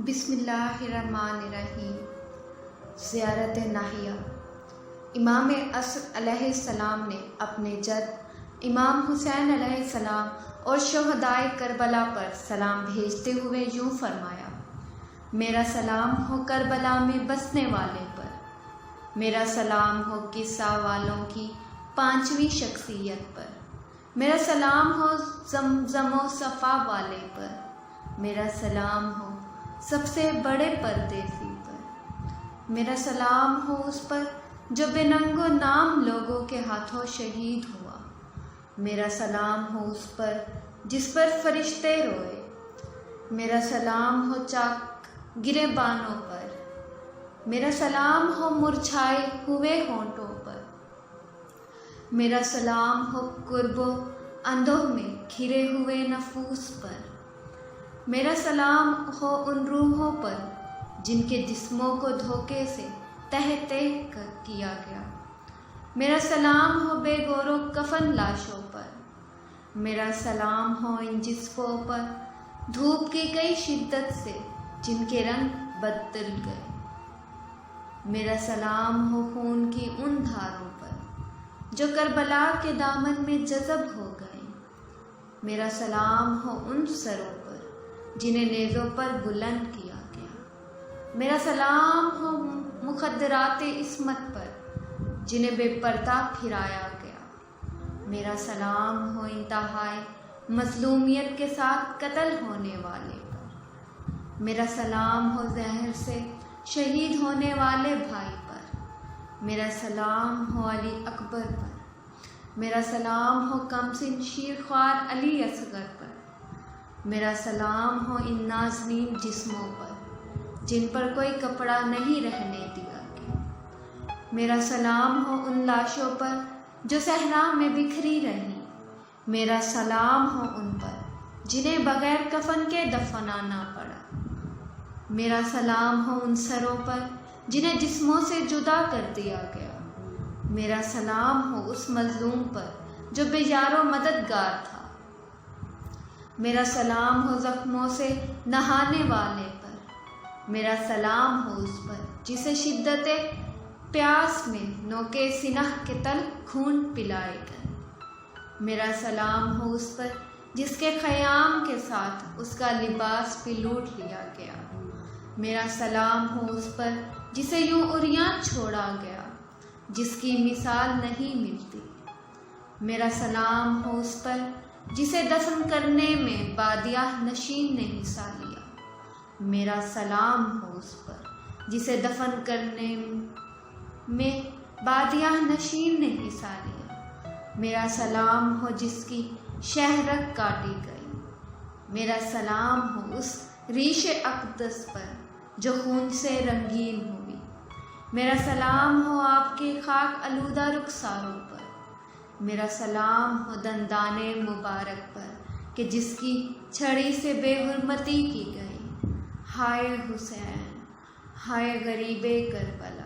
بسم اللہ الرحمن الرحیم۔ زیارت ناحیہ۔ امام عصر علیہ السلام نے اپنے جد امام حسین علیہ السلام اور شہدائے کربلا پر سلام بھیجتے ہوئے یوں فرمایا: میرا سلام ہو کربلا میں بسنے والے پر، میرا سلام ہو قصہ والوں کی پانچویں شخصیت پر، میرا سلام ہو زمزم و صفا والے پر، میرا سلام ہو سب سے بڑے پردیسی پر، میرا سلام ہو اس پر جو بے ننگ و نام لوگوں کے ہاتھوں شہید ہوا، میرا سلام ہو اس پر جس پر فرشتے روئے، میرا سلام ہو چاک گریبانوں پر، میرا سلام ہو مرجھائے ہوئے ہونٹوں پر، میرا سلام ہو قرب و اندوہ میں گھرے ہوئے نفوس پر، میرا سلام ہو ان روحوں پر جن کے جسموں کو دھوکے سے تہ کیا گیا، میرا سلام ہو بے گور و کفن لاشوں پر، میرا سلام ہو ان جسموں پر دھوپ کی کئی شدت سے جن کے رنگ بدل گئے، میرا سلام ہو خون کی ان دھاروں پر جو کربلا کے دامن میں جذب ہو گئے، میرا سلام ہو ان سروں پر جنہیں نیزوں پر بلند کیا گیا، میرا سلام ہو مخدرات عصمت پر جنہیں بے پردہ پھرایا گیا، میرا سلام ہو انتہائی مظلومیت کے ساتھ قتل ہونے والے پر، میرا سلام ہو زہر سے شہید ہونے والے بھائی پر، میرا سلام ہو علی اکبر پر، میرا سلام ہو کمسن شیرخوار علی اصغر پر، میرا سلام ہو ان نازنین جسموں پر جن پر کوئی کپڑا نہیں رہنے دیا گیا، میرا سلام ہو ان لاشوں پر جو صحرا میں بکھری رہیں، میرا سلام ہو ان پر جنہیں بغیر کفن کے دفنانا پڑا، میرا سلام ہو ان سروں پر جنہیں جسموں سے جدا کر دیا گیا، میرا سلام ہو اس مظلوم پر جو بے یار و مددگار تھا، میرا سلام ہو زخموں سے نہانے والے پر، میرا سلام ہو اس پر جسے شدت پیاس میں نوکے سینہ کے تل خون پلائے گئے، میرا سلام ہو اس پر جس کے خیام کے ساتھ اس کا لباس بھی لوٹ لیا گیا، میرا سلام ہو اس پر جسے یوں عریاں چھوڑا گیا جس کی مثال نہیں ملتی، میرا سلام ہو اس پر جسے دفن کرنے میں بادیہ نشین نے حصہ لیا، میرا سلام ہو اس پر جسے دفن کرنے میں بادیہ نشین نے حصہ لیا، میرا سلام ہو جس کی شہرک کاٹی گئی، میرا سلام ہو اس ریش اقدس پر جو خون سے رنگین ہوئی، میرا سلام ہو آپ کے خاک آلودہ رخساروں پر، میرا سلام ہو دندان مبارک پر کہ جس کی چھڑی سے بے حرمتی کی گئی، ہائے حسین، ہائے غریب کربلا۔